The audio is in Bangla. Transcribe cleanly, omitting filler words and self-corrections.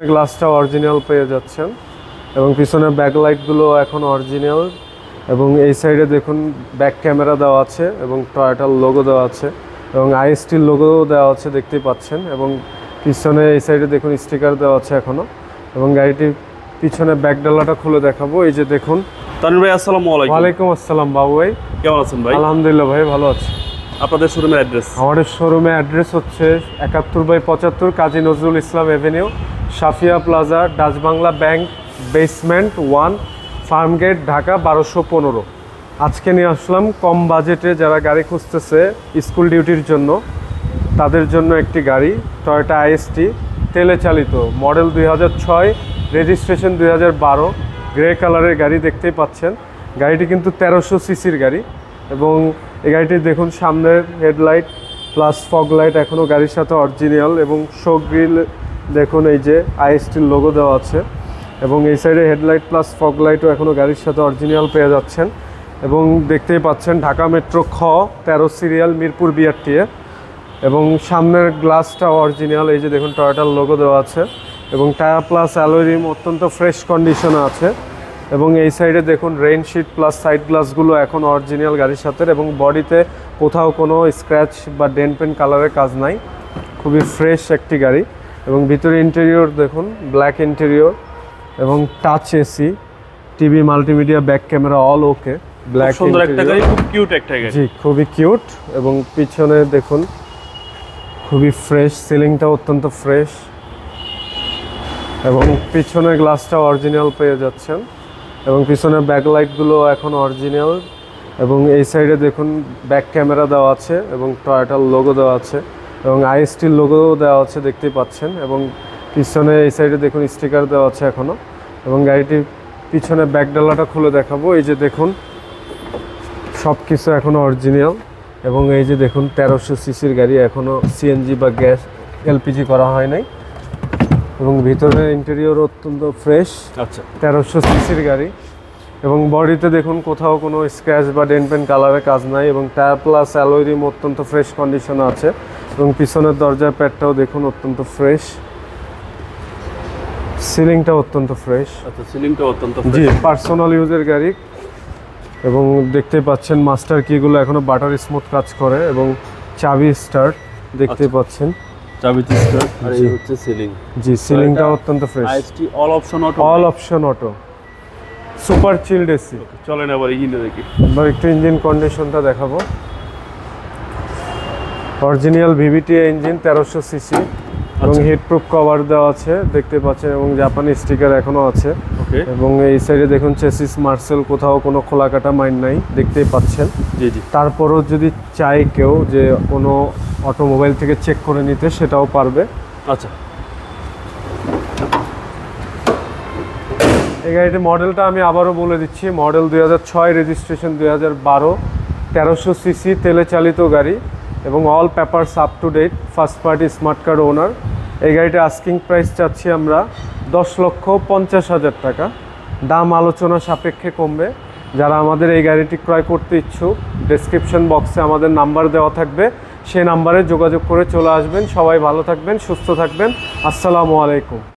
গ্লাসটা অরিজিনাল পেয়ে যাচ্ছেন এবং পিছনের ব্যাকলাইটগুলো এখন অরিজিনাল এবং এই সাইডে দেখুন ব্যাক ক্যামেরা দেওয়া আছে এবং টয়োটার লোগো দেওয়া আছে এবং আইএসটির লোগো দেওয়া আছে দেখতেই পাচ্ছেন এবং পিছনে এই সাইডে দেখুন স্টিকার দেওয়া আছে এখনও এবং গাড়িটির পিছনে ব্যাক ডালাটা খুলে দেখাবো। এই যে দেখুন। তানভীর ভাই আসসালামু আলাইকুম। ওয়ালাইকুম আসসালাম বাবু ভাই, কেমন আছেন ভাই? আলহামদুলিল্লাহ ভাই, ভালো আছি। আপনাদের শোরুমের অ্যাড্রেস? আমাদের শোরুমের অ্যাড্রেস হচ্ছে 71/75 Kazi Nazrul Islam avenue, Safia plaza, Dutch Bangla bank, basement 1, Farmgate, Dhaka 1215। আজকে নিয়ে আসলাম কম বাজেটে যারা গাড়ি খুঁজতেছে স্কুল ডিউটির জন্য, তাদের জন্য একটি গাড়ি টয়োটা আইএসটি তেলে চালিত, মডেল 2006, রেজিস্ট্রেশন 2012, গ্রে কালারের গাড়ি দেখতেই পাচ্ছেন। গাড়িটি কিন্তু 1300 সিসির গাড়ি এবং এই গাড়িটি দেখুন সামনের হেডলাইট প্লাস ফগ লাইট এখনও গাড়ির সাথে অরিজিনাল এবং শো গ্রিল দেখুন এই যে আইএসটির লোগো দেওয়া আছে এবং এই সাইডে হেডলাইট প্লাস ফগ লাইটও এখনও গাড়ির সাথে অরিজিনাল পেয়ে যাচ্ছেন এবং দেখতেই পাচ্ছেন Dhaka metro 13 serial Mirpur BRTA এবং সামনের গ্লাসটা অরিজিনাল। এই যে দেখুন টয়োটার লোগো দেওয়া আছে এবং টায়ার প্লাস অ্যালয় রিম অত্যন্ত ফ্রেশ কন্ডিশনে আছে এবং এই সাইডে দেখুন রেইনশিট প্লাস সাইড গ্লাসগুলো এখন অরিজিনাল গাড়ির সাথে এবং বডিতে কোথাও কোনো স্ক্র্যাচ বা ডেন্ট পেন্ট কালারের কাজ নাই, খুবই ফ্রেশ একটি গাড়ি এবং ভিতরে ইন্টেরিয়র দেখুন ব্ল্যাক ইন্টেরিয়র এবং touch AC, TV, multimedia, back camera all ওকে, ব্ল্যাক সুন্দর একটা গাড়ি, খুব কিউট একটা গাড়ি। জি খুবই কিউট এবং পিছনে দেখুন খুবই ফ্রেশ, সিলিংটা অত্যন্ত ফ্রেশ এবং পিছনে গ্লাসটা অরিজিনাল পেয়ে যাচ্ছেন এবং পিছনের ব্যাকলাইটগুলো এখন অরিজিনাল এবং এই সাইডে দেখুন ব্যাক ক্যামেরা দেওয়া আছে এবং টয়োটার লোগো দেওয়া আছে এবং আইএসটির লোগো দেওয়া আছে দেখতেই পাচ্ছেন এবং পিছনে এই সাইডে দেখুন স্টিকার দেওয়া আছে এখনও এবং গাড়িটির পিছনে ব্যাক ডালাটা খুলে দেখাবো। এই যে দেখুন সব কিছু এখনও অরিজিনাল এবং এই যে দেখুন 1300 সিসির গাড়ি, এখনও সিএনজি বা গ্যাস এলপিজি করা হয় নাই এবং ভিতরে ইন্টেরিয়র অত্যন্ত ফ্রেশ। আচ্ছা, 1300 সিসির গাড়ি এবং বডিতে দেখুন কোথাও কোনো স্ক্র্যাচ বা ডেন্ট পেন্ট কালারের কাজ নাই এবং টায়ার প্লাস অ্যালয় রিম অত্যন্ত ফ্রেশ কন্ডিশনে আছে এবং পিছনের দরজার প্যাডটাও দেখুন অত্যন্ত ফ্রেশ, সিলিংটা অত্যন্ত ফ্রেশ। আচ্ছা, সিলিংটা অত্যন্ত জি ফ্রেশ। পার্সোনাল ইউজের গাড়ি এবং দেখতে পাচ্ছেন মাস্টার কিগুলো এখনও বাটার স্মুথ কাজ করে এবং চাবি স্টার্ট দেখতেই পাচ্ছেন, চাবিতে স্টার্ট আর এই হচ্ছে সিলিং। জি সিলিংটা অত্যন্ত fresh, IST all option auto, all option auto, super chilled AC. চলেন এবার ইঞ্জিনে দেখি। এবার একটু ইঞ্জিন কন্ডিশনটা দেখাবো। অরিজিনাল ভিভিটি ইঞ্জিন 1300 সিসি এবং হিটপ্রুফ কভার দেওয়া আছে দেখতে পাচ্ছেন এবং জাপানি স্টিকার এখনও আছে এবং এই সাইডে দেখুন চেসিস মার্সেল, কোথাও কোনো খোলা কাটা মাইন নাই দেখতেই পাচ্ছেন। জি জি। তারপরও যদি চাই কেউ যে কোনো অটোমোবাইল থেকে চেক করে নিতে সেটাও পারবে। আচ্ছা, এই গাড়িটির মডেলটা আমি আবারও বলে দিচ্ছি, মডেল 2006, রেজিস্ট্রেশন 2012, 1300 সিসি তেলে চালিত গাড়ি এবং all papers up to date, first party smart card owner. এই গাড়িটা আস্কিং প্রাইস চাচ্ছি আমরা 10,50,000 টাকা, দাম আলোচনা সাপেক্ষে কমবে। যারা আমাদের এই গাড়িটি ক্রয় করতে ইচ্ছুক ডেসক্রিপশন বক্সে আমাদের নাম্বার দেওয়া থাকবে, সেই নাম্বারে যোগাযোগ করে চলে আসবেন। সবাই ভালো থাকবেন, সুস্থ থাকবেন। আসসালামু আলাইকুম।